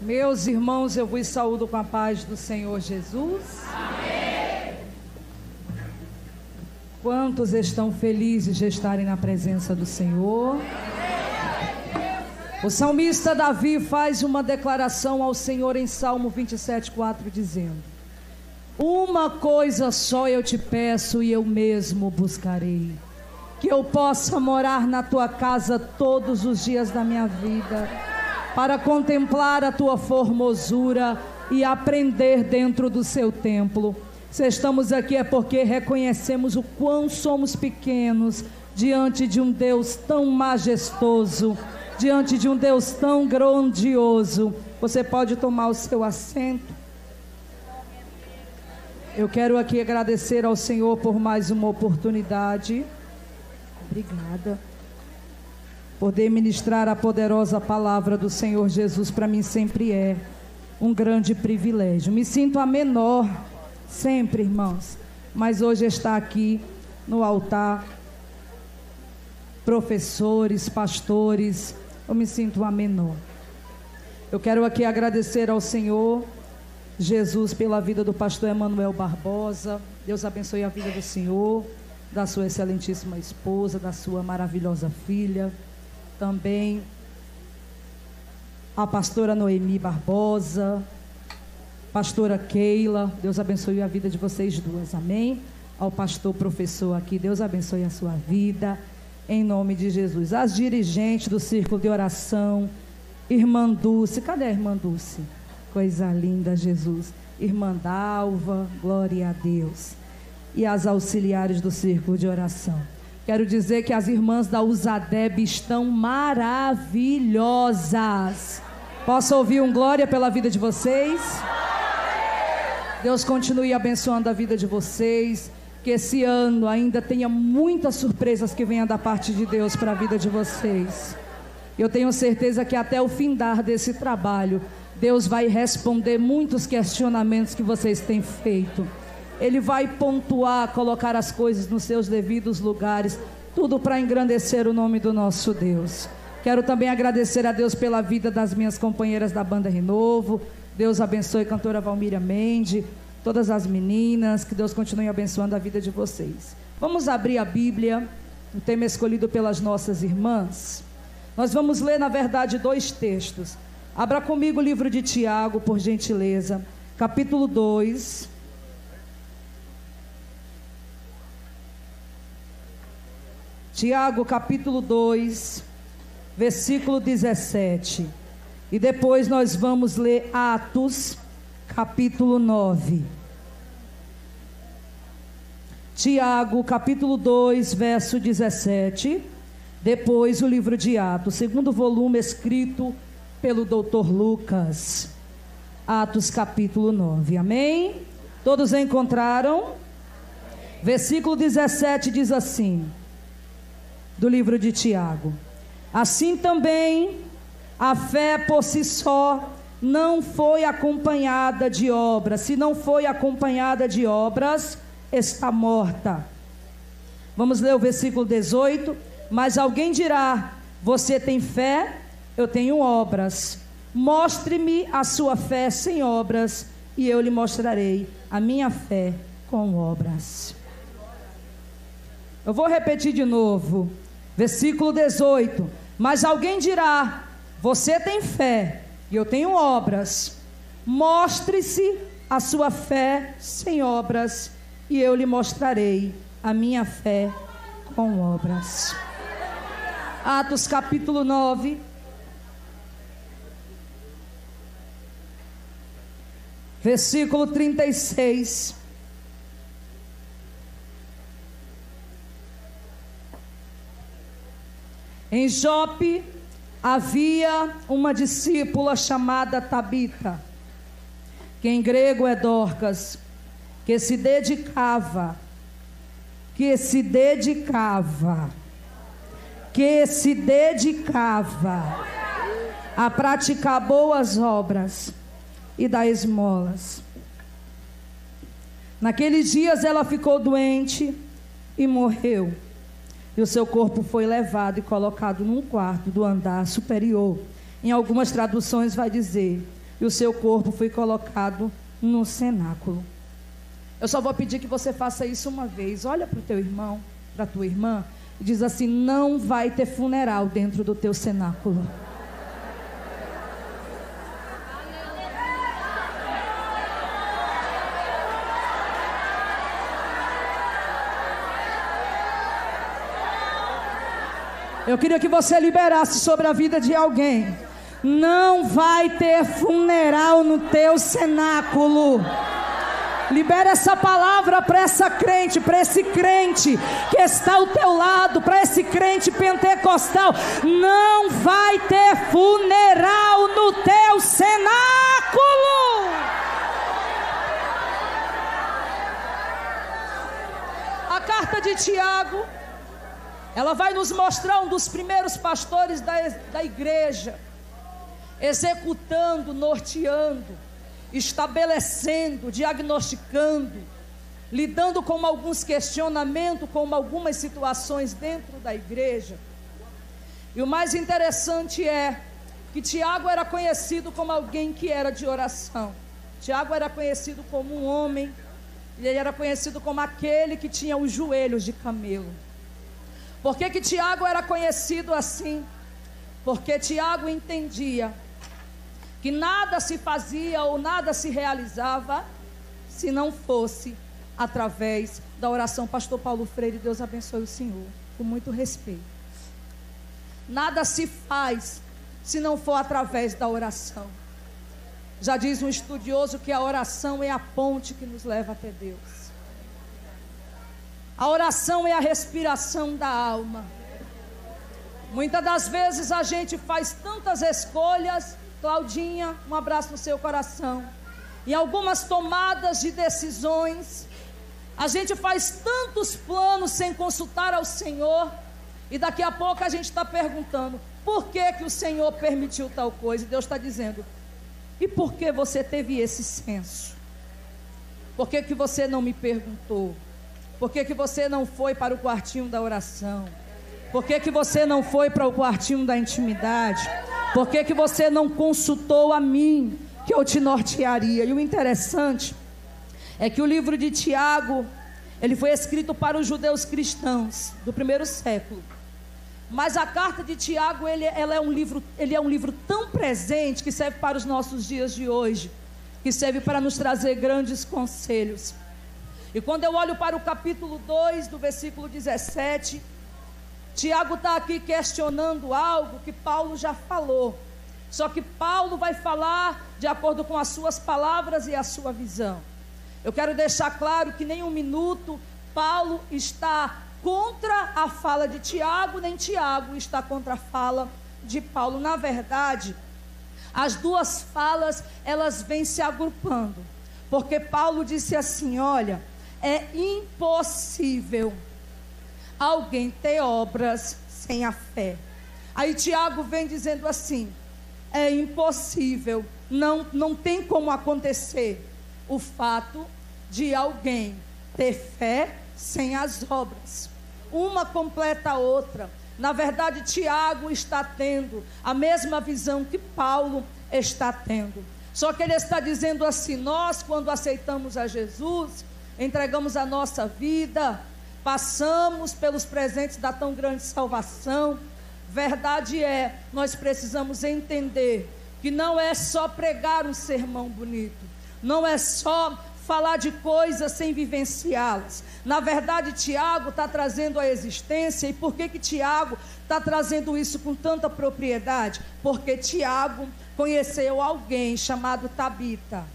Meus irmãos, eu vos saúdo com a paz do Senhor Jesus. Amém. Quantos estão felizes de estarem na presença do Senhor? O salmista Davi faz uma declaração ao Senhor em Salmo 27:4, dizendo: uma coisa só eu te peço e eu mesmo buscarei, que eu possa morar na tua casa todos os dias da minha vida, para contemplar a tua formosura e aprender dentro do seu templo. Se estamos aqui é porque reconhecemos o quão somos pequenos diante de um Deus tão majestoso, diante de um Deus tão grandioso. Você pode tomar o seu assento. Eu quero aqui agradecer ao Senhor por mais uma oportunidade. Obrigada. Poder ministrar a poderosa palavra do Senhor Jesus para mim sempre é um grande privilégio. Me sinto a menor sempre, irmãos, mas hoje está aqui no altar professores, pastores, eu me sinto a menor. Eu quero aqui agradecer ao Senhor Jesus pela vida do pastor Emanuel Barbosa. Deus abençoe a vida do Senhor, da sua excelentíssima esposa, da sua maravilhosa filha. Também a pastora Noemi Barbosa, pastora Keila, Deus abençoe a vida de vocês duas, amém? Ao pastor professor aqui, Deus abençoe a sua vida, em nome de Jesus. As dirigentes do círculo de oração, irmã Dulce, cadê a irmã Dulce? Coisa linda, Jesus. Irmã Dalva, glória a Deus. E as auxiliares do círculo de oração. Quero dizer que as irmãs da USADEB estão maravilhosas. Posso ouvir um glória pela vida de vocês? Deus continue abençoando a vida de vocês. Que esse ano ainda tenha muitas surpresas que venham da parte de Deus para a vida de vocês. Eu tenho certeza que até o findar desse trabalho, Deus vai responder muitos questionamentos que vocês têm feito. Ele vai pontuar, colocar as coisas nos seus devidos lugares, tudo para engrandecer o nome do nosso Deus. Quero também agradecer a Deus pela vida das minhas companheiras da banda Renovo. Deus abençoe a cantora Valmíria Mendes, todas as meninas, que Deus continue abençoando a vida de vocês. Vamos abrir a Bíblia, o tema escolhido pelas nossas irmãs. Nós vamos ler, na verdade, 2 textos. Abra comigo o livro de Tiago, por gentileza, capítulo 2. Tiago, capítulo 2, versículo 17. E depois nós vamos ler Atos, capítulo 9. Tiago, capítulo 2, verso 17. Depois o livro de Atos, segundo volume escrito pelo Dr. Lucas. Atos, capítulo 9. Amém? Todos encontraram? Versículo 17 diz assim, do livro de Tiago: assim também a fé por si só não foi acompanhada de obras. Se não foi acompanhada de obras, está morta. Vamos ler o versículo 18. Mas alguém dirá: você tem fé, eu tenho obras. Mostre-me a sua fé sem obras, e eu lhe mostrarei a minha fé com obras. Eu vou repetir de novo. Versículo 18. Mas alguém dirá: você tem fé e eu tenho obras. Mostre-se a sua fé sem obras, e eu lhe mostrarei a minha fé com obras. Atos capítulo 9, versículo 36. Em Jope havia uma discípula chamada Tabita, que em grego é Dorcas, que se dedicava a praticar boas obras e dar esmolas. Naqueles dias ela ficou doente e morreu. E o seu corpo foi levado e colocado num quarto do andar superior. Em algumas traduções vai dizer: e o seu corpo foi colocado no cenáculo. Eu só vou pedir que você faça isso uma vez. Olha para o teu irmão, para a tua irmã, e diz assim: não vai ter funeral dentro do teu cenáculo. Eu queria que você liberasse sobre a vida de alguém. Não vai ter funeral no teu cenáculo. Libera essa palavra para essa crente, para esse crente que está ao teu lado, para esse crente pentecostal. Não vai ter funeral no teu cenáculo. A carta de Tiago, ela vai nos mostrar um dos primeiros pastores da igreja, executando, norteando, estabelecendo, diagnosticando, lidando com alguns questionamentos, com algumas situações dentro da igreja. E o mais interessante é que Tiago era conhecido como alguém que era de oração. Tiago era conhecido como um homem, e ele era conhecido como aquele que tinha os joelhos de camelo. Por que que Tiago era conhecido assim? Porque Tiago entendia que nada se fazia ou nada se realizava se não fosse através da oração. Pastor Paulo Freire, Deus abençoe o senhor, com muito respeito. Nada se faz se não for através da oração. Já diz um estudioso que a oração é a ponte que nos leva até Deus. A oração é a respiração da alma. Muitas das vezes a gente faz tantas escolhas, Claudinha, um abraço no seu coração, em algumas tomadas de decisões, a gente faz tantos planos sem consultar ao Senhor, e daqui a pouco a gente está perguntando: por que que o Senhor permitiu tal coisa? E Deus está dizendo: e por que você teve esse senso? Por que que você não me perguntou? Por que que você não foi para o quartinho da oração? Por que que você não foi para o quartinho da intimidade? Por que que você não consultou a mim, que eu te nortearia? E o interessante é que o livro de Tiago, ele foi escrito para os judeus cristãos do primeiro século. Mas a carta de Tiago, ele é um livro tão presente, que serve para os nossos dias de hoje, que serve para nos trazer grandes conselhos. E quando eu olho para o capítulo 2, do versículo 17, Tiago está aqui questionando algo que Paulo já falou. Só que Paulo vai falar de acordo com as suas palavras e a sua visão. Eu quero deixar claro que nem um minuto Paulo está contra a fala de Tiago, nem Tiago está contra a fala de Paulo. Na verdade, as duas falas, elas vêm se agrupando. Porque Paulo disse assim: olha, é impossível alguém ter obras sem a fé. Aí Tiago vem dizendo assim: é impossível, não tem como acontecer o fato de alguém ter fé sem as obras. Uma completa a outra. Na verdade, Tiago está tendo a mesma visão que Paulo está tendo. Só que ele está dizendo assim: nós, quando aceitamos a Jesus, entregamos a nossa vida, passamos pelos presentes da tão grande salvação. Verdade é, nós precisamos entender que não é só pregar um sermão bonito, não é só falar de coisas sem vivenciá-las. Na verdade, Tiago está trazendo a existência. E por que que Tiago está trazendo isso com tanta propriedade? Porque Tiago conheceu alguém chamado Tabita.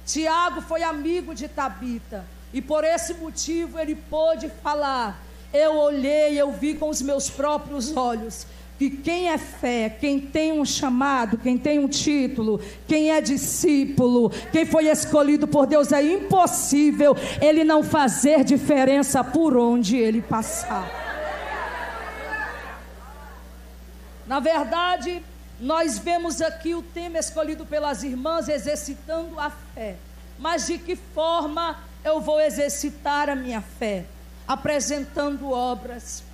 Tiago foi amigo de Tabita, e por esse motivo ele pôde falar: eu olhei, eu vi com os meus próprios olhos que quem é fé, quem tem um chamado, quem tem um título, quem é discípulo, quem foi escolhido por Deus, é impossível ele não fazer diferença por onde ele passar. Na verdade, nós vemos aqui o tema escolhido pelas irmãs: exercitando a fé. Mas de que forma eu vou exercitar a minha fé? Apresentando obras,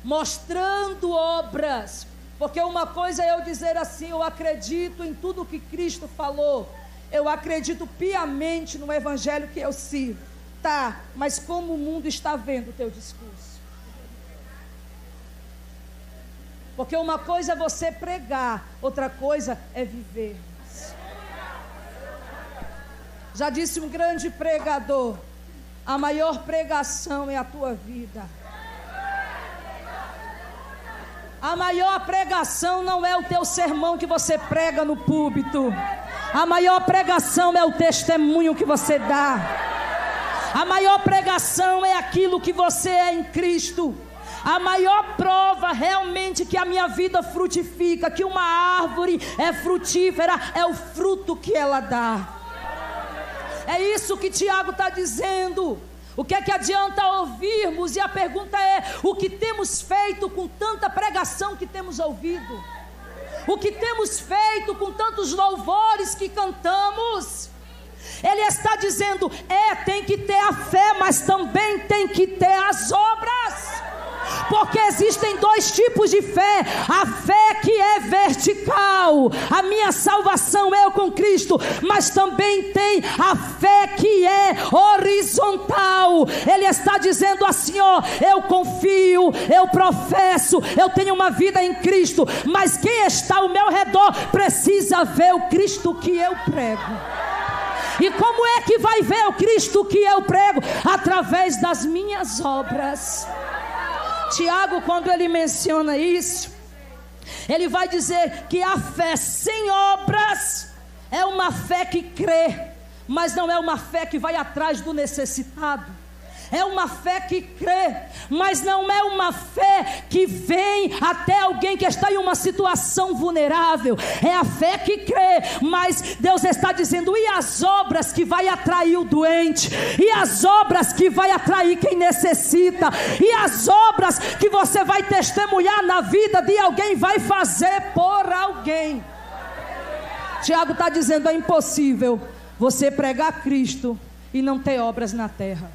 mostrando obras, Porque uma coisa é eu dizer assim: eu acredito em tudo que Cristo falou, eu acredito piamente no evangelho que eu sirvo. Tá, mas como o mundo está vendo o teu discurso? Porque uma coisa é você pregar, outra coisa é viver. Já disse um grande pregador: a maior pregação é a tua vida. A maior pregação não é o teu sermão que você prega no púlpito. A maior pregação é o testemunho que você dá. A maior pregação é aquilo que você é em Cristo. A maior prova realmente que a minha vida frutifica, que uma árvore é frutífera, é o fruto que ela dá. É isso que Tiago está dizendo. O que é que adianta ouvirmos? E a pergunta é: o que temos feito com tanta pregação que temos ouvido? O que temos feito com tantos louvores que cantamos? Ele está dizendo: tem que ter a fé, mas também tem que ter as obras. Porque existem dois tipos de fé: a fé que é vertical, a minha salvação eu com Cristo, mas também tem a fé que é horizontal. Ele está dizendo assim: eu confio, eu professo, eu tenho uma vida em Cristo, mas quem está ao meu redor precisa ver o Cristo que eu prego. E como é que vai ver o Cristo que eu prego? Através das minhas obras. Tiago, quando ele menciona isso, ele vai dizer que a fé sem obras é uma fé que crê, mas não é uma fé que vai atrás do necessitado. É uma fé que crê, mas não é uma fé que vem até alguém que está em uma situação vulnerável. É a fé que crê, mas Deus está dizendo: e as obras que vai atrair o doente? E as obras que vai atrair quem necessita? E as obras que você vai testemunhar na vida de alguém, vai fazer por alguém? Tiago está dizendo: é impossível você pregar Cristo e não ter obras na terra.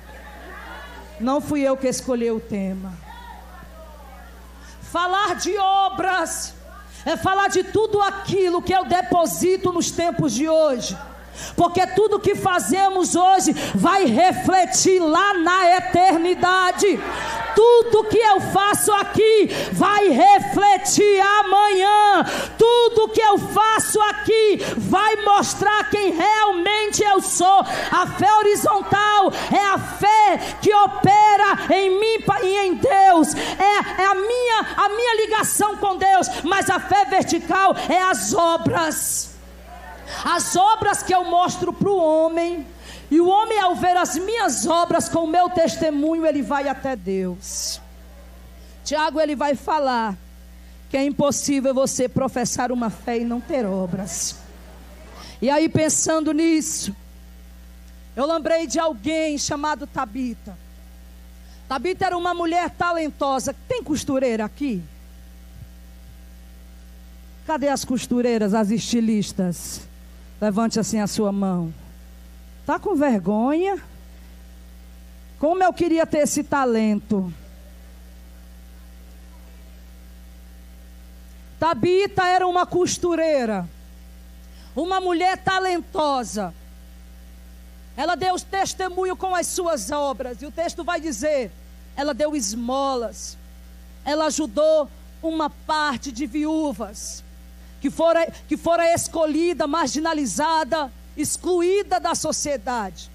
Não fui eu que escolhi o tema. Falar de obras é falar de tudo aquilo que eu deposito nos tempos de hoje. Porque tudo que fazemos hoje vai refletir lá na eternidade. Tudo que eu faço aqui vai refletir amanhã. Tudo que eu faço aqui vai mostrar quem realmente eu sou. A fé horizontal é a fé que opera em mim e em Deus. É a minha ligação com Deus. Mas a fé vertical é as obras. As obras que eu mostro para o homem. E o homem, ao ver as minhas obras com o meu testemunho, ele vai até Deus. Tiago, ele vai falar que é impossível você professar uma fé e não ter obras. E aí, pensando nisso, eu lembrei de alguém chamado Tabita. Tabita era uma mulher talentosa. Tem costureira aqui? Cadê as costureiras, as estilistas? Levante assim a sua mão. Está com vergonha? Como eu queria ter esse talento. Tabita era uma costureira, uma mulher talentosa. Ela deu testemunho com as suas obras. E o texto vai dizer: ela deu esmolas. Ela ajudou uma parte de viúvas que fora escolhida, marginalizada, excluída da sociedade.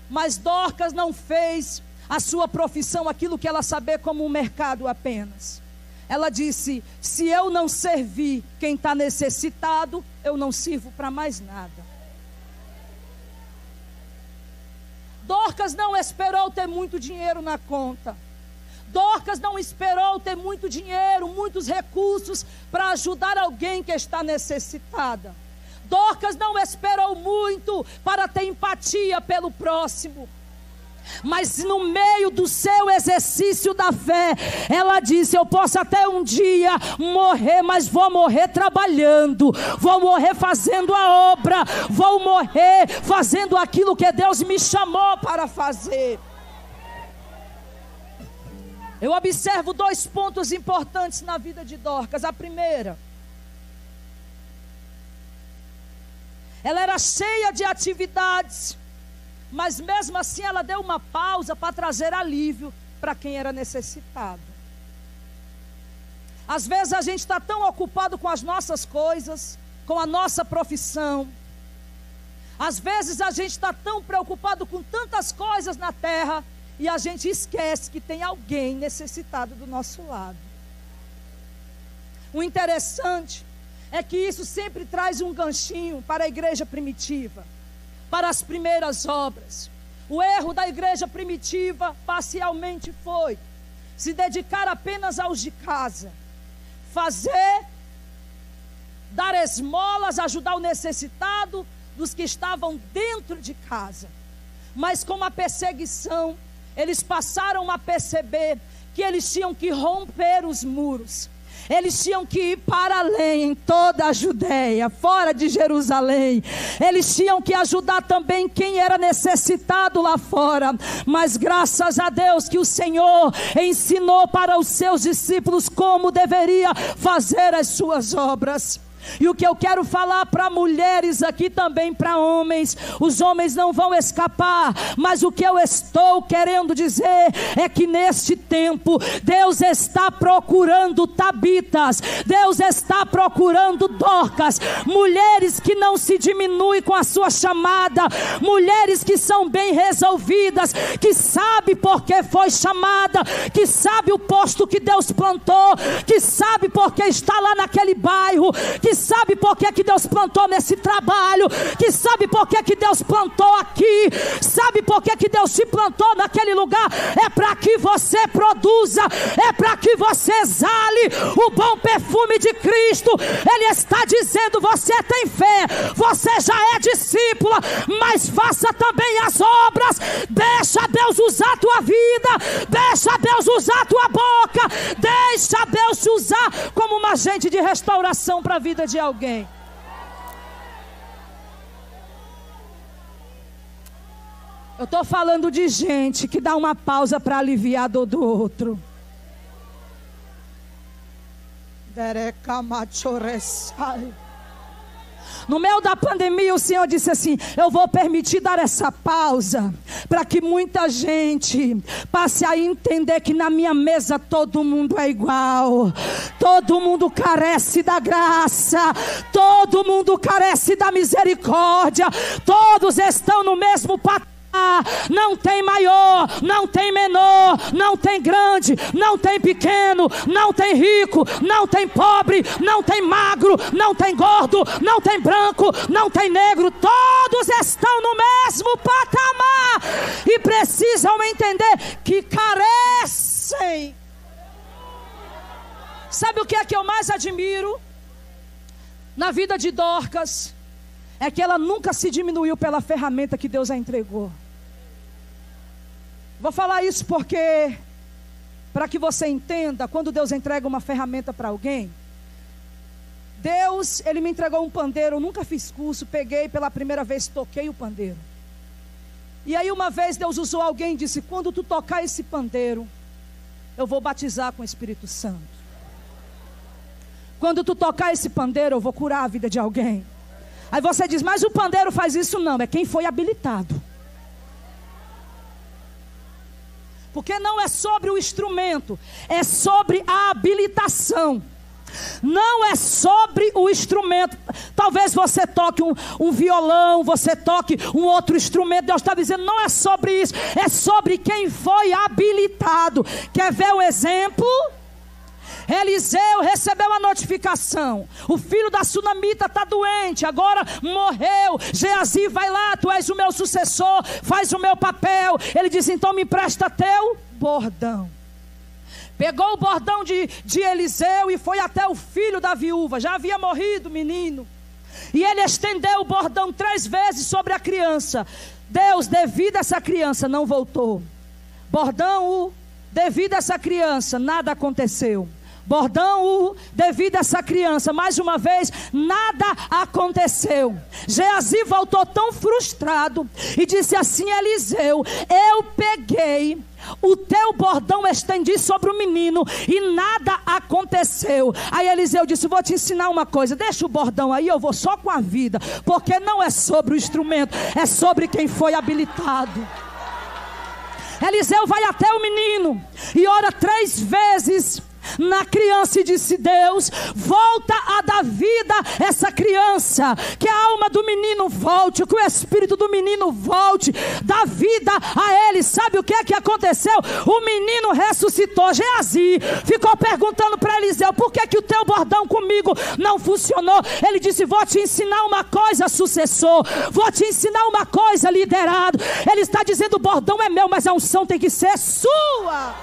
Mas Dorcas não fez a sua profissão aquilo que ela sabia como um mercado apenas. Ela disse: se eu não servir quem está necessitado, eu não sirvo para mais nada. Dorcas não esperou ter muito dinheiro na conta. Dorcas não esperou ter muito dinheiro, muitos recursos para ajudar alguém que está necessitada. Dorcas não esperou muito para ter empatia pelo próximo. Mas no meio do seu exercício da fé, ela disse: eu posso até um dia morrer, mas vou morrer trabalhando, vou morrer fazendo a obra, vou morrer fazendo aquilo que Deus me chamou para fazer. Eu observo 2 pontos importantes na vida de Dorcas. A primeira, ela era cheia de atividades, mas mesmo assim ela deu uma pausa para trazer alívio para quem era necessitado. Às vezes a gente está tão ocupado com as nossas coisas, com a nossa profissão. Às vezes a gente está tão preocupado com tantas coisas na terra, e a gente esquece que tem alguém necessitado do nosso lado. O interessante é que isso sempre traz um ganchinho para a igreja primitiva, para as primeiras obras. O erro da igreja primitiva parcialmente foi se dedicar apenas aos de casa, fazer, dar esmolas, ajudar o necessitado dos que estavam dentro de casa. Mas com a perseguição, eles passaram a perceber que eles tinham que romper os muros. Eles tinham que ir para além, em toda a Judéia, fora de Jerusalém. Eles tinham que ajudar também quem era necessitado lá fora. Mas graças a Deus que o Senhor ensinou para os seus discípulos como deveria fazer as suas obras. E o que eu quero falar para mulheres aqui, também para homens, os homens não vão escapar, mas o que eu estou querendo dizer é que neste tempo Deus está procurando Tabitas, Deus está procurando Dorcas, mulheres que não se diminuem com a sua chamada, mulheres que são bem resolvidas, que sabe por que foi chamada, que sabe o posto que Deus plantou, que sabe por que está lá naquele bairro, que sabe por que Deus plantou nesse trabalho, que sabe por que Deus plantou aqui, sabe por que Deus te plantou naquele lugar. É para que você produza, é para que você exale o bom perfume de Cristo. Ele está dizendo: você tem fé, você já é discípula, mas faça também as obras. Deixa Deus usar a tua vida, deixa Deus usar a tua boca, deixa Deus te usar como um agente de restauração para a vida de alguém. Eu estou falando de gente que dá uma pausa para aliviar a dor do outro. No meio da pandemia, o Senhor disse assim: eu vou permitir dar essa pausa para que muita gente passe a entender que na minha mesa todo mundo é igual, todo mundo carece da graça, todo mundo carece da misericórdia, todos estão no mesmo patamar. Não tem maior, não tem menor, não tem grande, não tem pequeno, não tem rico, não tem pobre, não tem magro, não tem gordo, não tem branco, não tem negro. Todos estão no mesmo patamar e precisam entender que carecem. Sabe o que é que eu mais admiro na vida de Dorcas? É que ela nunca se diminuiu pela ferramenta que Deus a entregou. Vou falar isso porque, para que você entenda, quando Deus entrega uma ferramenta para alguém, Deus, Ele me entregou um pandeiro, eu nunca fiz curso, peguei pela primeira vez, toquei o pandeiro. E aí uma vez Deus usou alguém e disse: quando tu tocar esse pandeiro, eu vou batizar com o Espírito Santo. Quando tu tocar esse pandeiro, eu vou curar a vida de alguém. Aí você diz: mas o pandeiro faz isso? Não, é quem foi habilitado. Porque não é sobre o instrumento, é sobre a habilitação. Não é sobre o instrumento. Talvez você toque um violão, você toque um outro instrumento. Deus está dizendo: não é sobre isso, é sobre quem foi habilitado. Quer ver o exemplo? Eliseu recebeu a notificação: o filho da sunamita está doente, agora morreu. Geazi, vai lá, tu és o meu sucessor, faz o meu papel. Ele disse: então me empresta teu bordão. Pegou o bordão de Eliseu e foi até o filho da viúva. Já havia morrido o menino. E ele estendeu o bordão 3 vezes sobre a criança. Deus, devido a essa criança, não voltou. Bordão, devido a essa criança, nada aconteceu. bordão devido a essa criança. Mais uma vez, nada aconteceu. Geazi voltou tão frustrado e disse assim: Eliseu, eu peguei o teu bordão, estendi sobre o menino e nada aconteceu. Aí Eliseu disse: vou te ensinar uma coisa, deixa o bordão aí, eu vou só com a vida, porque não é sobre o instrumento, é sobre quem foi habilitado. Eliseu vai até o menino e ora 3 vezes na criança e disse: Deus, volta a dar vida a essa criança, que a alma do menino volte, que o espírito do menino volte, dá vida a ele. Sabe o que é que aconteceu? O menino ressuscitou. Geazi ficou perguntando para Eliseu: por que o teu bordão comigo não funcionou? Ele disse: vou te ensinar uma coisa, sucessor, vou te ensinar uma coisa, liderado. Ele está dizendo: o bordão é meu, mas a unção tem que ser sua.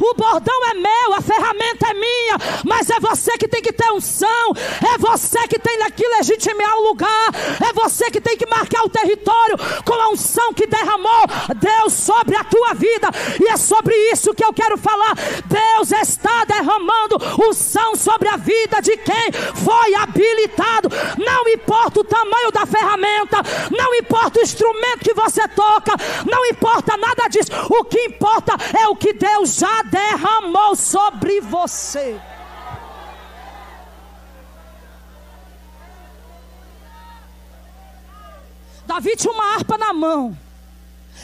O bordão é meu, a ferramenta é minha, mas é você que tem que ter unção, é você que tem que legitimar o lugar, é você que tem que marcar o território com a unção que derramou Deus sobre a tua vida. E é sobre isso que eu quero falar. Deus está derramando unção sobre a vida de quem foi habilitado. Não importa o tamanho da ferramenta, não importa o instrumento que você toca, não importa nada disso. O que importa é o que Deus já derramou sobre você. Davi tinha uma harpa na mão.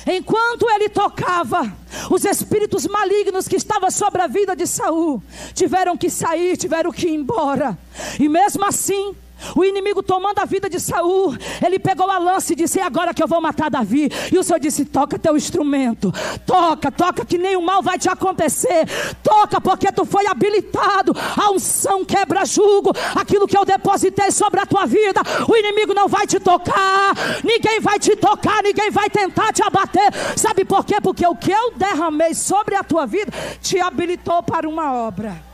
Enquanto ele tocava, os espíritos malignos que estavam sobre a vida de Saul tiveram que sair, tiveram que ir embora. E mesmo assim, o inimigo tomando a vida de Saul, ele pegou a lança e disse: é agora que eu vou matar Davi. E o Senhor disse: toca teu instrumento, toca que nenhum mal vai te acontecer, toca porque tu foi habilitado. A unção quebra jugo. Aquilo que eu depositei sobre a tua vida, o inimigo não vai te tocar, ninguém vai te tocar, ninguém vai tentar te abater. Sabe por quê? Porque o que eu derramei sobre a tua vida te habilitou para uma obra.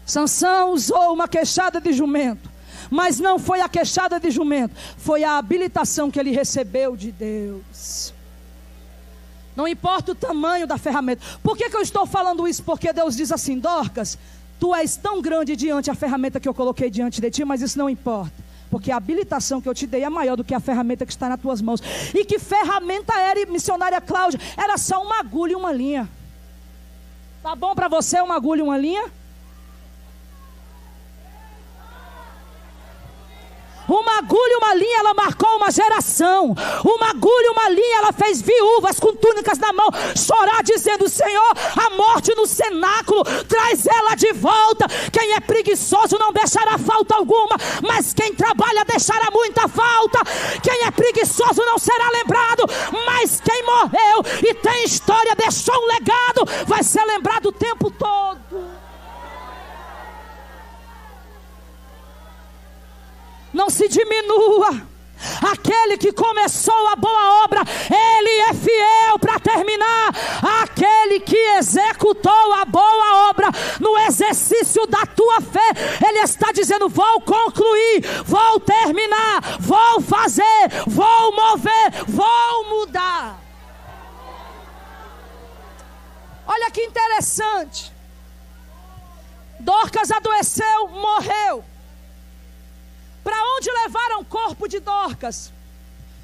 Sansão usou uma queixada de jumento, mas não foi a queixada de jumento, foi a habilitação que ele recebeu de Deus. Não importa o tamanho da ferramenta. Por que eu estou falando isso? Porque Deus diz assim: Dorcas, tu és tão grande diante da ferramenta que eu coloquei diante de ti, mas isso não importa, porque a habilitação que eu te dei é maior do que a ferramenta que está nas tuas mãos. E que ferramenta era, missionária Cláudia? Era só uma agulha e uma linha. Tá bom para você uma agulha e uma linha? Uma agulha e uma linha, ela marcou uma geração. Uma agulha e uma linha, ela fez viúvas com túnicas na mão chorar, dizendo: Senhor, a morte no cenáculo, traz ela de volta. Quem é preguiçoso não deixará falta alguma, mas quem trabalha deixará muita falta. Quem é preguiçoso não será lembrado, mas quem morreu e tem história, deixou um legado, vai ser lembrado o tempo todo. Não se diminua. Aquele que começou a boa obra, ele é fiel para terminar. Aquele que executou a boa obra no exercício da tua fé, ele está dizendo: vou concluir, vou terminar, vou fazer, vou mover, vou mudar. Olha que interessante. Dorcas adoeceu, morreu. Para onde levaram o corpo de Dorcas?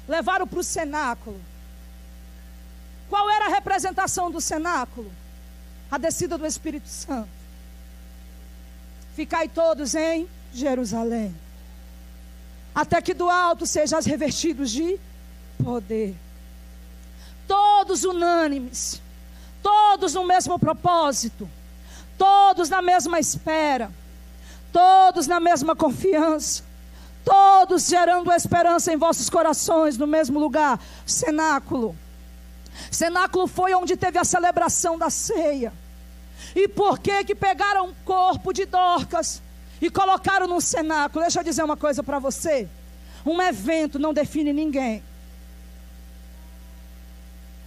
Levaram para o cenáculo. Qual era a representação do cenáculo? A descida do Espírito Santo. Ficai todos em Jerusalém, até que do alto sejais revestidos de poder. Todos unânimes, todos no mesmo propósito, todos na mesma espera, todos na mesma confiança, todos gerando esperança em vossos corações, no mesmo lugar. Cenáculo. Cenáculo foi onde teve a celebração da ceia. E por que pegaram o corpo de Dorcas e colocaram no cenáculo? Deixa eu dizer uma coisa para você. Um evento não define ninguém,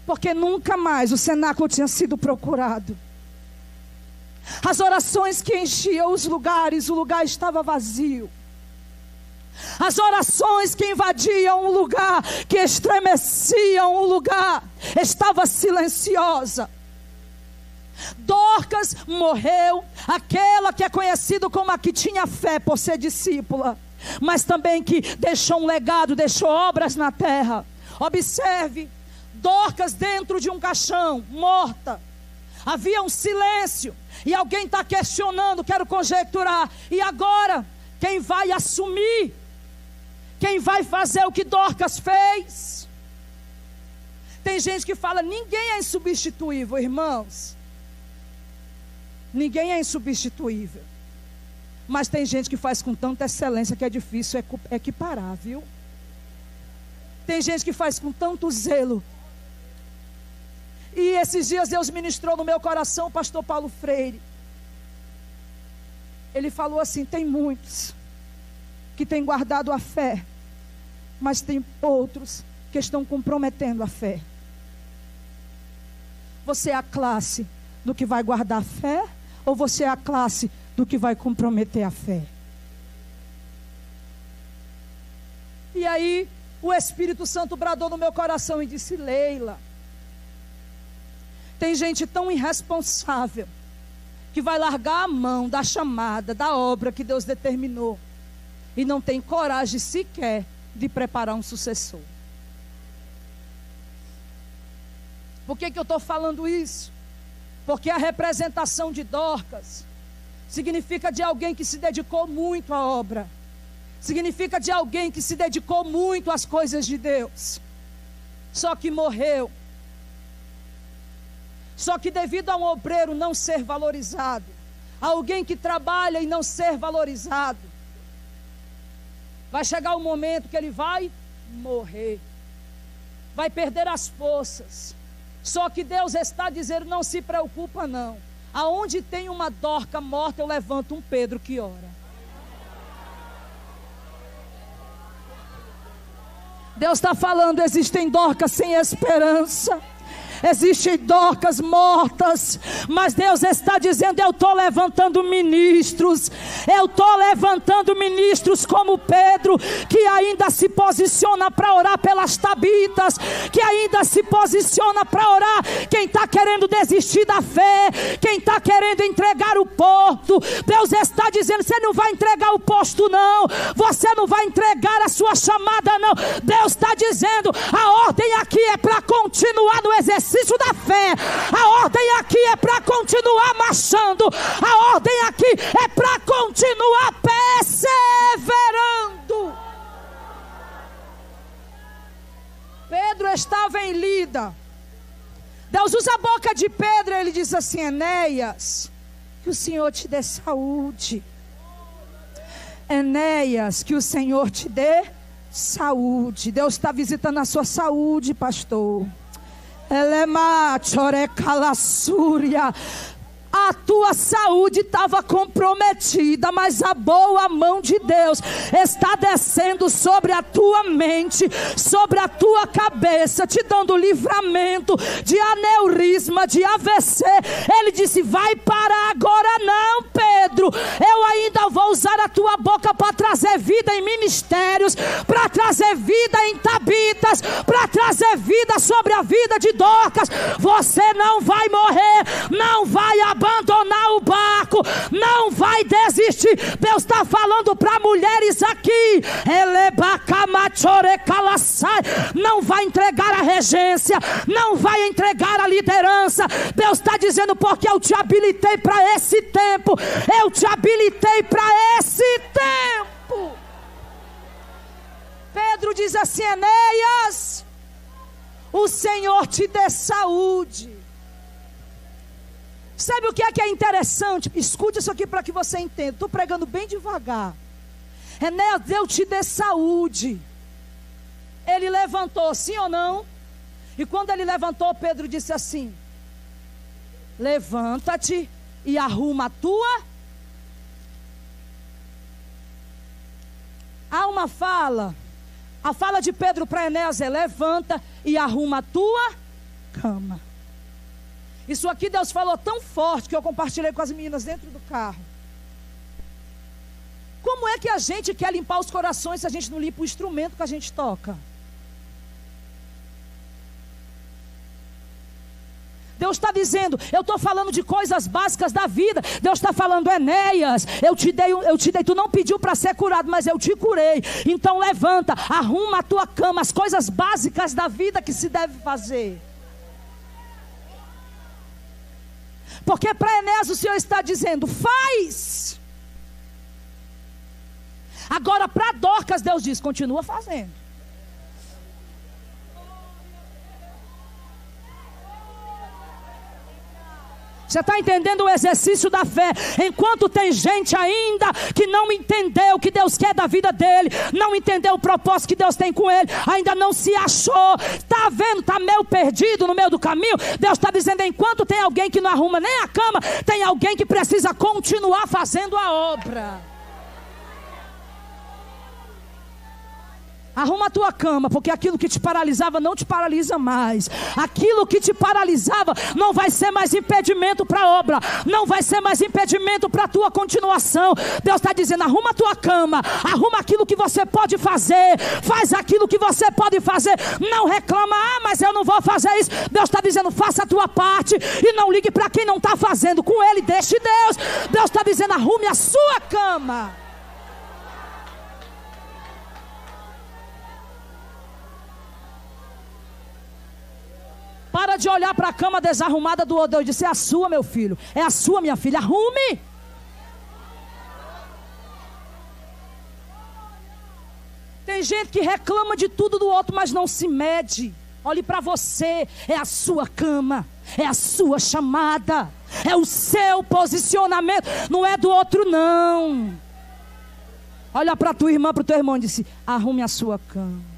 porque nunca mais o cenáculo tinha sido procurado. As orações que enchiam os lugares, o lugar estava vazio. As orações que invadiam o lugar, que estremeciam o lugar, estava silenciosa. Dorcas morreu, aquela que é conhecida como a que tinha fé por ser discípula, mas também que deixou um legado, deixou obras na terra. Observe, Dorcas dentro de um caixão, morta. Havia um silêncio, e alguém está questionando, quero conjecturar, e agora? Quem vai assumir? Quem vai fazer o que Dorcas fez? Tem gente que fala, ninguém é insubstituível, irmãos. Ninguém é insubstituível. Mas tem gente que faz com tanta excelência que é difícil equiparar, viu? Tem gente que faz com tanto zelo. E esses dias Deus ministrou no meu coração o pastor Paulo Freire. Ele falou assim, tem muitos que têm guardado a fé, mas tem outros que estão comprometendo a fé. Você é a classe do que vai guardar a fé, ou você é a classe do que vai comprometer a fé? E aí o Espírito Santo bradou no meu coração e disse, Leila, tem gente tão irresponsável que vai largar a mão da chamada, da obra que Deus determinou, e não tem coragem sequer de preparar um sucessor. Por que eu estou falando isso? Porque a representação de Dorcas significa de alguém que se dedicou muito à obra, significa de alguém que se dedicou muito às coisas de Deus, só que morreu. Só que devido a um obreiro não ser valorizado, alguém que trabalha e não ser valorizado, vai chegar um momento que ele vai morrer, vai perder as forças. Só que Deus está dizendo, não se preocupa não. Aonde tem uma Dorca morta, eu levanto um Pedro que ora. Deus está falando, existem Dorcas sem esperança. Existem Dorcas mortas, mas Deus está dizendo, eu estou levantando ministros, eu estou levantando ministros como Pedro, que ainda se posiciona para orar pelas Tabitas, que ainda se posiciona para orar, quem está querendo desistir da fé, quem está querendo entregar o posto. Deus está dizendo, você não vai entregar o posto não, você não vai entregar a sua chamada não. Deus está dizendo, a ordem aqui é para continuar no exercício da fé, a ordem aqui é para continuar marchando, a ordem aqui é para continuar perseverando. Pedro estava em Lida. Deus usa a boca de Pedro, ele diz assim, Enéas, que o Senhor te dê saúde. Enéas, que o Senhor te dê saúde. Deus está visitando a sua saúde, pastor. Elema chorecalassúria. A tua saúde estava comprometida, mas a boa mão de Deus está descendo sobre a tua mente, sobre a tua cabeça, te dando livramento de aneurisma, de AVC. Ele disse, vai parar agora não, Pedro. Eu ainda vou usar a tua boca para trazer vida em ministérios, para trazer vida em Tabitas, para trazer vida sobre a vida de Dorcas. Você não vai morrer, não vai abandonar o barco, não vai desistir. Deus está falando para mulheres aqui, não vai entregar a regência, não vai entregar a liderança. Deus está dizendo, porque eu te habilitei para esse tempo, eu te habilitei para esse tempo. Pedro diz assim, Enéas, o Senhor te dê saúde. Sabe o que é interessante? Escute isso aqui para que você entenda. Estou pregando bem devagar. Enéas, Deus te dê saúde. Ele levantou, sim ou não? E quando ele levantou, Pedro disse assim, levanta-te e arruma a tua. Há uma fala. A fala de Pedro para Enéas é, levanta e arruma a tua cama. Isso aqui Deus falou tão forte que eu compartilhei com as meninas dentro do carro. Como é que a gente quer limpar os corações se a gente não limpa o instrumento que a gente toca? Deus está dizendo, eu estou falando de coisas básicas da vida. Deus está falando, Enéas, eu te dei, tu não pediu para ser curado, mas eu te curei. Então levanta, arruma a tua cama, as coisas básicas da vida que se deve fazer. Porque para Enéas o Senhor está dizendo, faz. Agora para Dorcas Deus diz, continua fazendo. Você está entendendo o exercício da fé? Enquanto tem gente ainda que não entendeu o que Deus quer da vida dele, não entendeu o propósito que Deus tem com ele, ainda não se achou, está vendo, está meio perdido no meio do caminho. Deus está dizendo, enquanto tem alguém que não arruma nem a cama, tem alguém que precisa continuar fazendo a obra. Arruma a tua cama, porque aquilo que te paralisava não te paralisa mais. Aquilo que te paralisava não vai ser mais impedimento para a obra, não vai ser mais impedimento para a tua continuação. Deus está dizendo, arruma a tua cama, arruma aquilo que você pode fazer, faz aquilo que você pode fazer. Não reclama, mas eu não vou fazer isso. Deus está dizendo, faça a tua parte e não ligue para quem não está fazendo. Com ele, deixe Deus. Deus está dizendo, arrume a sua cama. Para de olhar para a cama desarrumada do outro. Eu disse, é a sua, meu filho. É a sua, minha filha. Arrume. Tem gente que reclama de tudo do outro, mas não se mede. Olhe para você. É a sua cama. É a sua chamada. É o seu posicionamento. Não é do outro, não. Olha para tua irmã, para o teu irmão e disse, arrume a sua cama.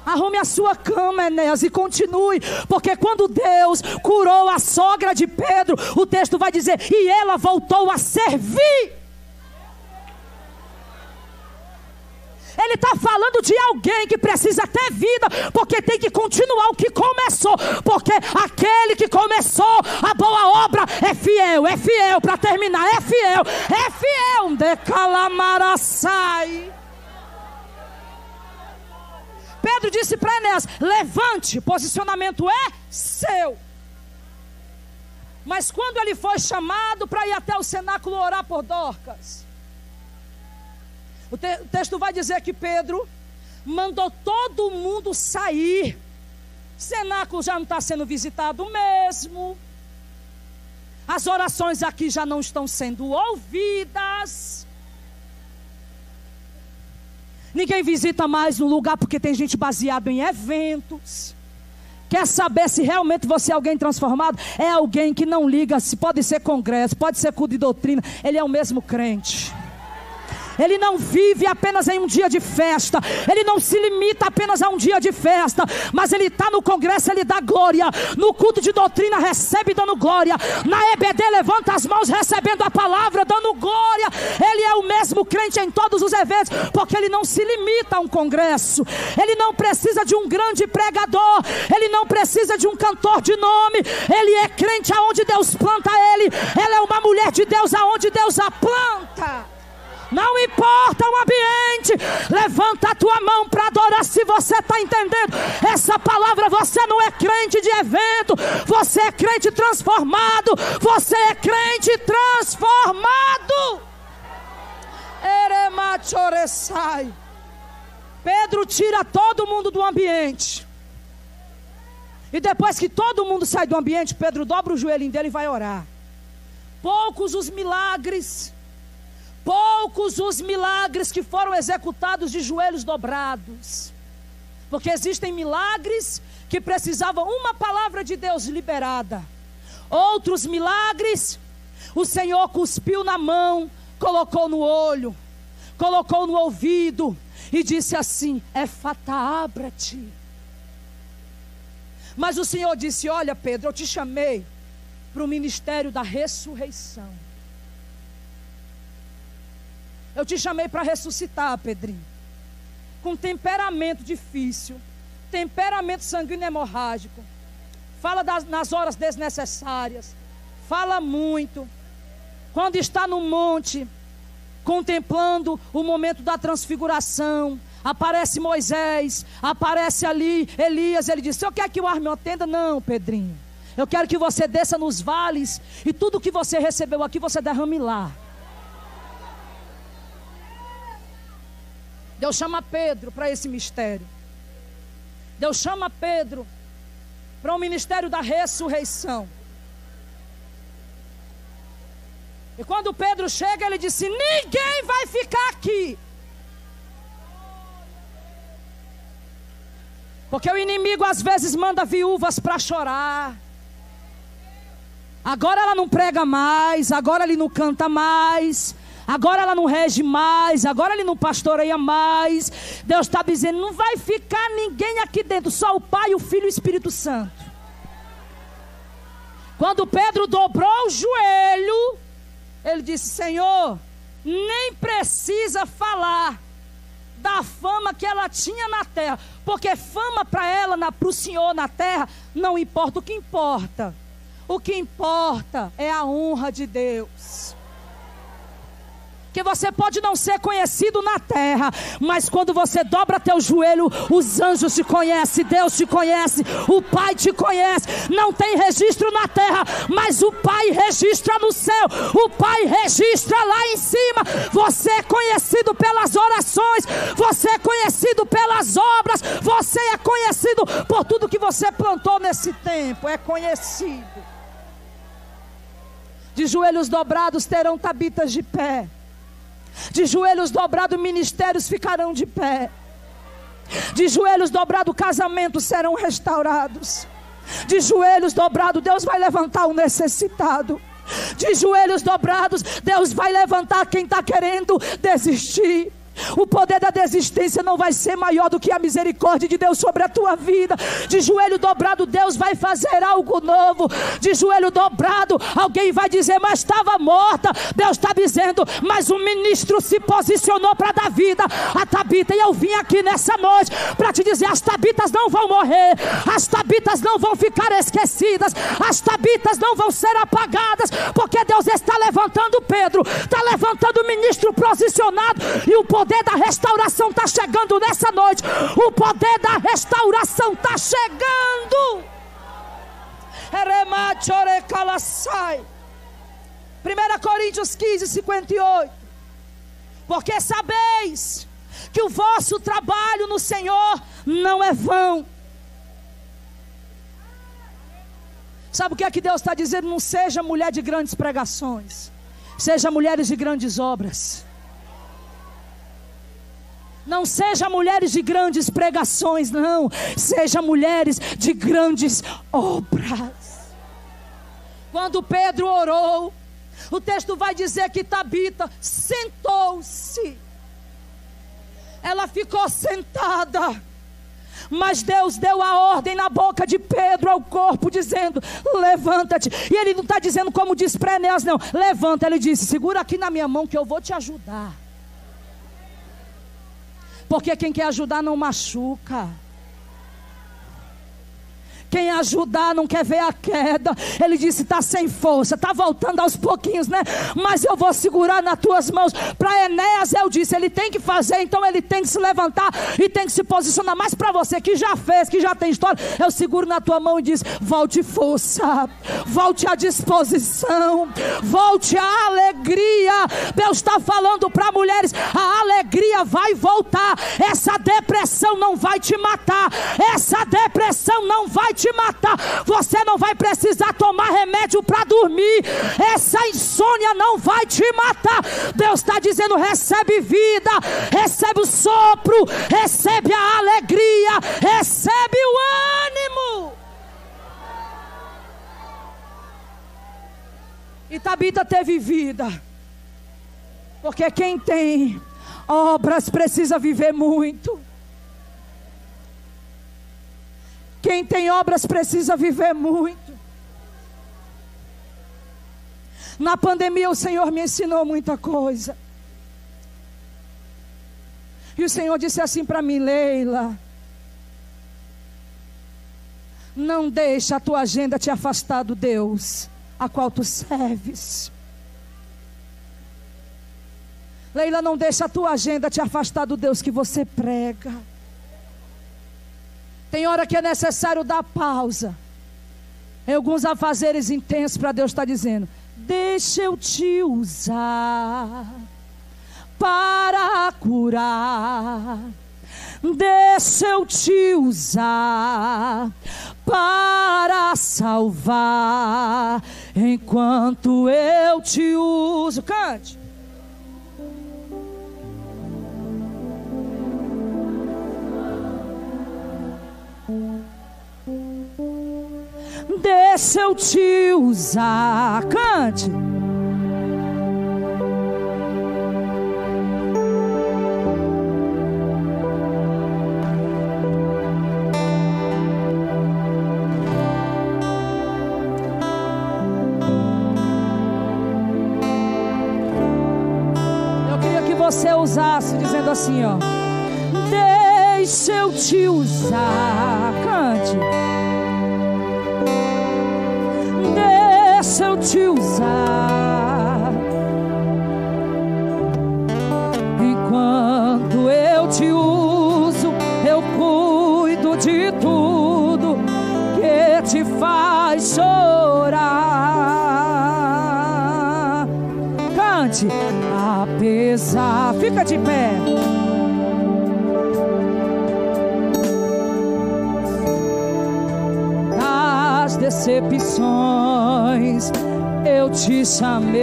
Arrume a sua cama, Enéas, e continue. Porque quando Deus curou a sogra de Pedro, o texto vai dizer, e ela voltou a servir. Ele está falando de alguém que precisa ter vida, porque tem que continuar o que começou. Porque aquele que começou a boa obra é fiel para terminar, é fiel. De calamaraçai. Pedro disse para Enéas, levante, posicionamento é seu. Mas quando ele foi chamado para ir até o cenáculo orar por Dorcas, o texto vai dizer que Pedro mandou todo mundo sair. O cenáculo já não está sendo visitado mesmo. As orações aqui já não estão sendo ouvidas. Ninguém visita mais no lugar porque tem gente baseado em eventos. Quer saber se realmente você é alguém transformado? É alguém que não liga, se pode ser congresso, pode ser culto de doutrina. Ele é o mesmo crente. Ele não vive apenas em um dia de festa. Ele não se limita apenas a um dia de festa. Mas ele está no congresso, ele dá glória. No culto de doutrina recebe dando glória. Na EBD levanta as mãos recebendo a palavra, dando glória. Ele é o mesmo crente em todos os eventos. Porque ele não se limita a um congresso. Ele não precisa de um grande pregador. Ele não precisa de um cantor de nome. Ele é crente aonde Deus planta ele. Ela é uma mulher de Deus aonde Deus a planta. Não importa o ambiente, levanta a tua mão para adorar. Se você está entendendo essa palavra, você não é crente de evento, você é crente transformado. Você é crente transformado. Eremachoresai. Pedro tira todo mundo do ambiente. E depois que todo mundo sai do ambiente, Pedro dobra o joelhinho dele e vai orar. Poucos os milagres que foram executados de joelhos dobrados. Porque existem milagres que precisavam uma palavra de Deus liberada. Outros milagres, o Senhor cuspiu na mão, colocou no olho, colocou no ouvido e disse assim: Éfata, abra-te. Mas o Senhor disse: olha, Pedro, eu te chamei para o ministério da ressurreição. Eu te chamei para ressuscitar, Pedrinho. Com temperamento difícil, temperamento sanguíneo hemorrágico. Fala nas horas desnecessárias. fala muito. Quando está no monte, contemplando o momento da transfiguração, aparece Moisés, aparece ali Elias. Ele disse: eu quero que eu arme uma tenda? Não, Pedrinho, eu quero que você desça nos vales e tudo que você recebeu aqui você derrame lá. Deus chama Pedro para esse mistério. Deus chama Pedro para o ministério da ressurreição. E quando Pedro chega, ele disse: ninguém vai ficar aqui, porque o inimigo às vezes manda viúvas para chorar. Agora ela não prega mais, agora ele não canta mais, agora ela não rege mais, agora ele não pastoreia mais. Deus está dizendo: não vai ficar ninguém aqui dentro, só o Pai, o Filho e o Espírito Santo. Quando Pedro dobrou o joelho, ele disse: Senhor, nem precisa falar da fama que ela tinha na terra, porque fama para ela, para o Senhor na terra, não importa. O que importa é a honra de Deus. Que você pode não ser conhecido na terra, mas quando você dobra teu joelho, os anjos te conhecem, Deus te conhece, o Pai te conhece. Não tem registro na terra, mas o Pai registra no céu, o Pai registra lá em cima. Você é conhecido pelas orações, você é conhecido pelas obras, você é conhecido por tudo que você plantou nesse tempo. É conhecido. De joelhos dobrados terão Tabitas de pé. De joelhos dobrados, ministérios ficarão de pé. De joelhos dobrados, casamentos serão restaurados. De joelhos dobrados, Deus vai levantar o necessitado. De joelhos dobrados, Deus vai levantar quem está querendo desistir. O poder da desistência não vai ser maior do que a misericórdia de Deus sobre a tua vida. De joelho dobrado, Deus vai fazer algo novo. De joelho dobrado, alguém vai dizer: mas estava morta. Deus está dizendo: mas o ministro se posicionou para dar vida a Tabita. E eu vim aqui nessa noite para te dizer: as Tabitas não vão morrer, as Tabitas não vão ficar esquecidas, as Tabitas não vão ser apagadas, porque Deus está levantando Pedro, está levantando o ministro posicionado. E o poder da restauração está chegando nessa noite. O poder da restauração está chegando. 1 Coríntios 15, 58. Porque sabeis que o vosso trabalho no Senhor não é vão. Sabe o que é que Deus está dizendo? Não seja mulher de grandes pregações, seja mulheres de grandes obras. Não seja mulheres de grandes pregações, não. Seja mulheres de grandes obras. Quando Pedro orou, o texto vai dizer que Tabita sentou-se. Ela ficou sentada. Mas Deus deu a ordem na boca de Pedro ao corpo, dizendo: levanta-te. E ele não está dizendo como diz para Enéas, não. Levanta, ele disse: segura aqui na minha mão que eu vou te ajudar. Porque quem quer ajudar não machuca. Quem ajudar não quer ver a queda. Ele disse: está sem força, está voltando aos pouquinhos, né? Mas eu vou segurar nas tuas mãos. Para Enéas eu disse: ele tem que fazer, então ele tem que se levantar e tem que se posicionar. Mas para você que já fez, que já tem história, eu seguro na tua mão e diz: volte força, volte à disposição, volte à alegria. Deus está falando para mulheres: a alegria vai voltar. Essa depressão não vai te matar, essa depressão não vai te matar. Você não vai precisar tomar remédio para dormir. Essa insônia não vai te matar. Deus está dizendo: recebe vida, recebe o sopro, recebe a alegria, recebe o ânimo. E Tabita teve vida, porque quem tem obras precisa viver muito. Quem tem obras precisa viver muito. Na pandemia o Senhor me ensinou muita coisa. E o Senhor disse assim para mim: Leila, não deixa a tua agenda te afastar do Deus a qual tu serves. Leila, não deixa a tua agenda te afastar do Deus que você prega. Tem hora que é necessário dar pausa em alguns afazeres intensos para Deus estar dizendo: deixa eu te usar para curar. Deixa eu te usar para salvar, enquanto eu te uso. Cante. Deixa eu te usar. Cante. Eu queria que você usasse dizendo assim, ó: deixa eu te usar. Cante. Deixa eu te usar, enquanto eu te uso, eu cuido de tudo que te faz chorar. Cante. Apesar, fica de pé. Decepções, eu te chamei.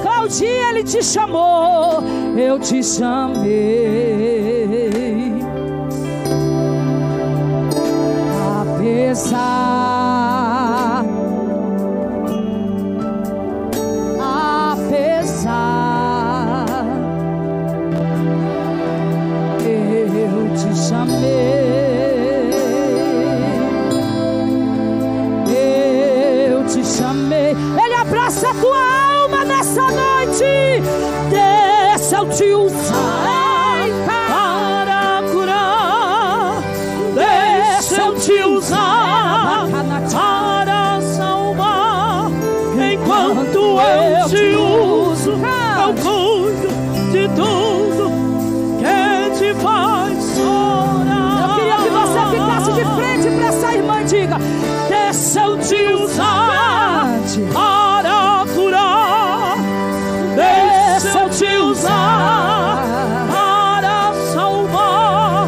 Qual dia Ele te chamou? Eu te chamei. Apesar, eu te chamei. Ele abraça a tua alma nessa noite. Deixa eu te usar para curar. Deixa eu te usar para salvar. Enquanto eu te uso, eu cuido de tudo que te faz chorar. Eu queria que você ficasse de frente para essa irmã e diga: deixa eu te usar para curar. Deixa eu te usar para salvar.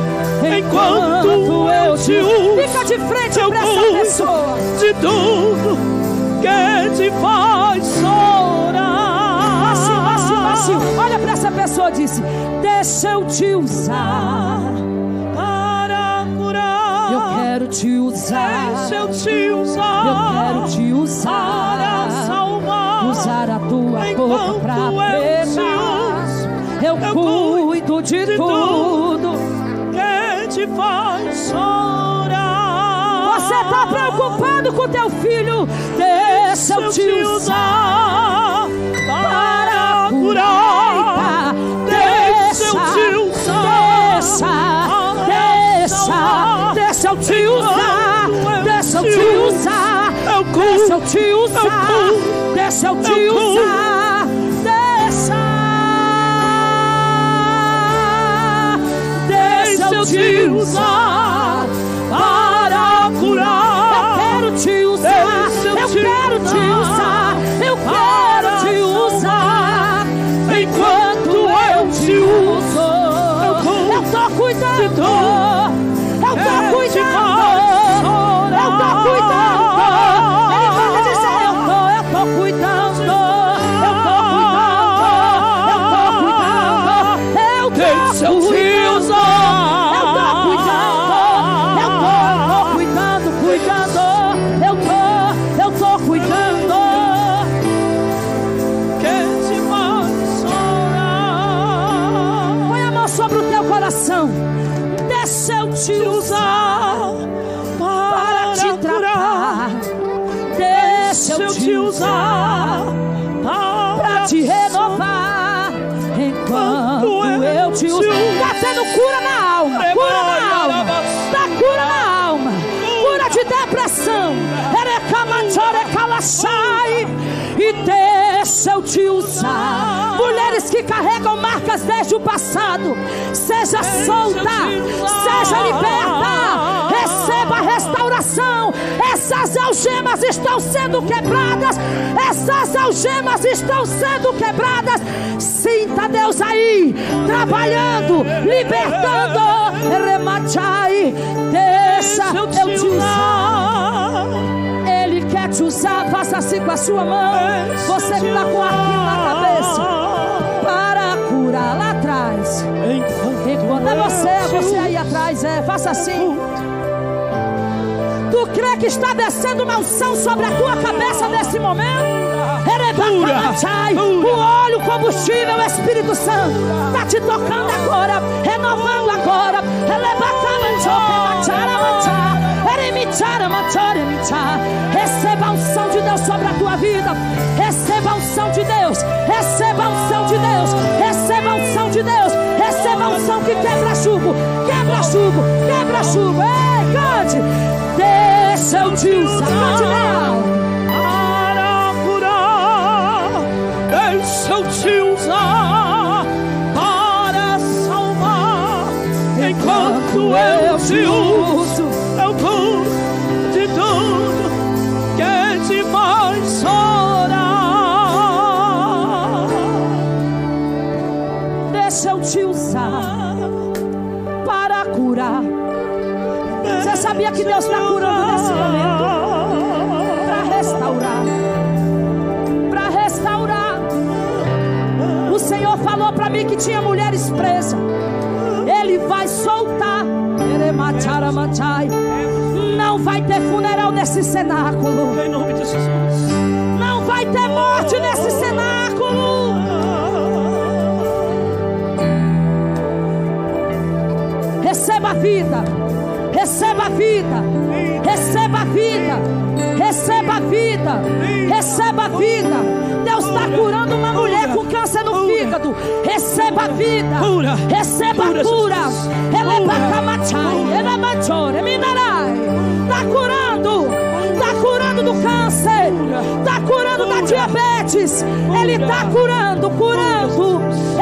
Enquanto eu te uso, fica de frente para essa pessoa, de tudo que te faz chorar. Baixinho. Olha para essa pessoa e disse: deixa eu te usar para curar. Eu quero te usar. Deixa eu te usar. Eu quero te usar para salvar. Usar a tua boca para pregar. Eu cuido de tudo que te faz chorar. Você está preocupado com teu filho? Deixa eu te usar para curar. Deixa eu te usar. Deixa eu te usar. Deixa eu te usar. Deixa eu te usar. Deixa eu te usar. Deixa eu te usar para curar. Eu quero te usar. Eu quero te usar. Eu quero te usar. Enquanto eu te uso, eu tô cuidando. Eu tô cuidando. Eu tô cuidando. Ele vai dizer: eu tô cuidando. Eu tô cuidando. Deixa eu te usar. Eu tô cuidando. Eu tô cuidando. Quem te faz chorar? Põe a mão sobre o teu coração. Deixa eu te usar para te tratar. Deixa eu te usar para te renovar. Enquanto eu te uso, está tendo cura na alma. Cura na alma. Está cura na alma. Cura de depressão. E deixa eu te usar. Mulheres que carregam marcas desde o passado, seja solta, seja liberta, receba a restauração. Essas algemas estão sendo quebradas. Essas algemas estão sendo quebradas. Sinta Deus aí, trabalhando, libertando. Deixa eu te usar. Ele quer te usar. Faça assim com a sua mão. Você que está com arquinho na cabeça, para curar lá atrás. Enquanto é você aí atrás, faça assim. Tu crê que está descendo uma unção sobre a tua cabeça nesse momento? O óleo, o combustível, o Espírito Santo está te tocando agora, renovando agora. Receba a unção de Deus sobre a tua vida. Receba a unção de Deus. Receba a unção de Deus. Receba a unção de Deus. Receba a unção que quebra jugo. Quebra jugo. Quebra jugo. Ei, cante. Deixa eu te usar. Cante não. Deixa eu te usar para salvar. Enquanto eu te uso, eu curo de tudo que é demais orar. Deixa eu te usar para curar. Você sabia que Deus está curando nesse momento? Para restaurar. O Senhor falou para mim que tinha mulheres presas. Ele vai soltar. Não vai ter funeral nesse cenáculo. Em nome de Jesus. Não vai ter morte nesse cenáculo. Receba a vida. Receba a vida. Receba a vida. Receba a vida. Receba a vida. Deus está curando uma mulher com câncer no fígado. Receba a vida. Receba a cura. Está curando. Está curando do câncer. Está curando da diabetes. Ele está curando.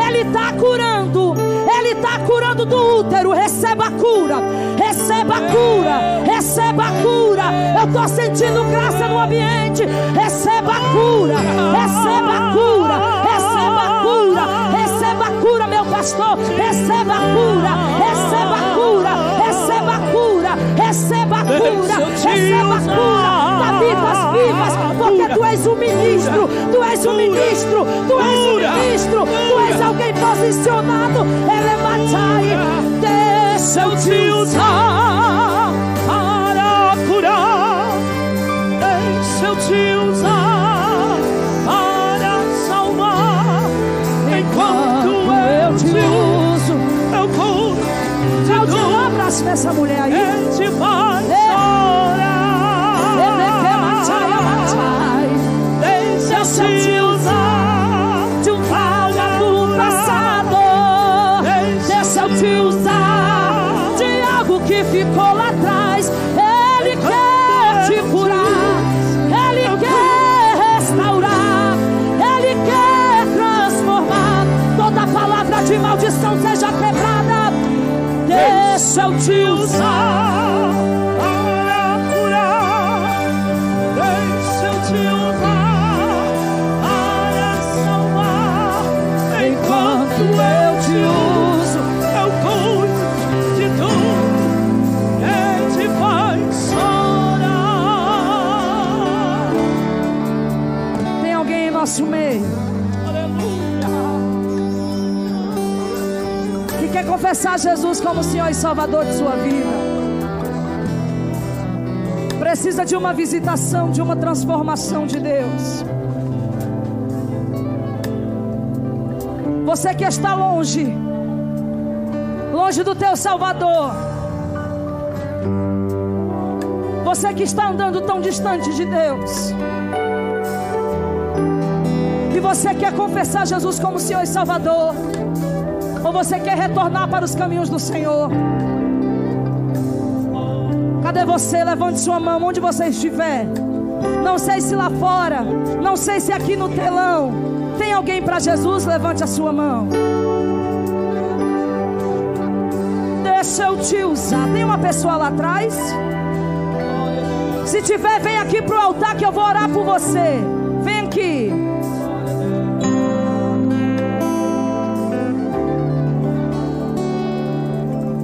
Ele está curando. Ele está curando do útero. Receba a cura. Receba a cura. Receba a cura. Eu estou sentindo graça no ambiente. Receba a cura. Receba a cura. Receba a cura. Receba a cura, meu pastor. Receba a cura. Receba a cura. Receba a cura. Receba a cura. Receba a cura da vidas vivas. Porque tu és um ministro. Tu és um ministro. Tu és um ministro. Tu és alguém posicionado. Ele é Matai. Deixa eu te usar para curar. Deixa eu te usar para salvar. Enquanto eu te uso, eu curo de tudo. Abraça essa mulher aí. Ele vai orar. Deixa eu te usar de um algo do passado. Deixa eu te usar de algo que ficou lá atrás. Ele quer te curar. Ele quer restaurar. Ele quer transformar. Toda palavra de maldição seja quebrada. Deixa eu te usar para curar. Deixa eu te usar para salvar. Enquanto eu te uso, eu cuido de tudo que te faz chorar. Tem alguém em nosso meio que quer confessar Jesus como Senhor e Salvador de sua vida? Precisa de uma visitação, de uma transformação de Deus. Você que está longe do teu Salvador. Você que está andando tão distante de Deus. E você quer confessar Jesus como Senhor e Salvador. Ou você quer retornar para os caminhos do Senhor? Cadê você? Levante sua mão onde você estiver. Não sei se lá fora, não sei se aqui no telão tem alguém para Jesus. Levante a sua mão. Deixa eu te usar. Tem uma pessoa lá atrás? Se tiver, vem aqui para o altar que eu vou orar por você. Vem aqui.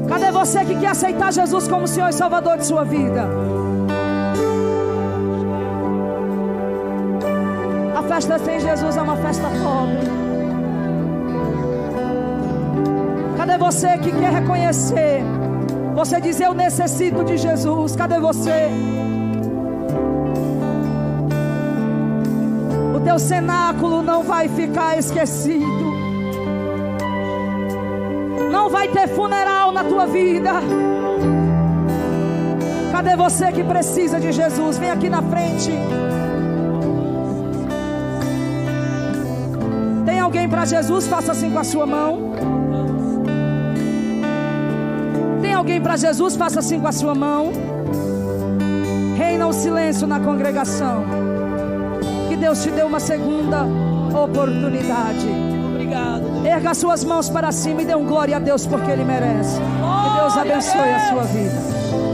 Cadê você que quer aceitar Jesus como Senhor e Salvador de sua vida? A festa sem Jesus é uma festa pobre. Cadê você que quer reconhecer? Você diz: eu necessito de Jesus. Cadê você? O teu cenáculo não vai ficar esquecido. Não vai ter funeral na tua vida. Cadê você que precisa de Jesus? Vem aqui na frente. Tem alguém para Jesus? Faça assim com a sua mão. Tem alguém para Jesus? Faça assim com a sua mão. Reina o silêncio na congregação. Que Deus te dê uma segunda oportunidade. Obrigado, Deus. Erga suas mãos para cima e dê um glória a Deus, porque Ele merece. Que Deus abençoe a sua vida.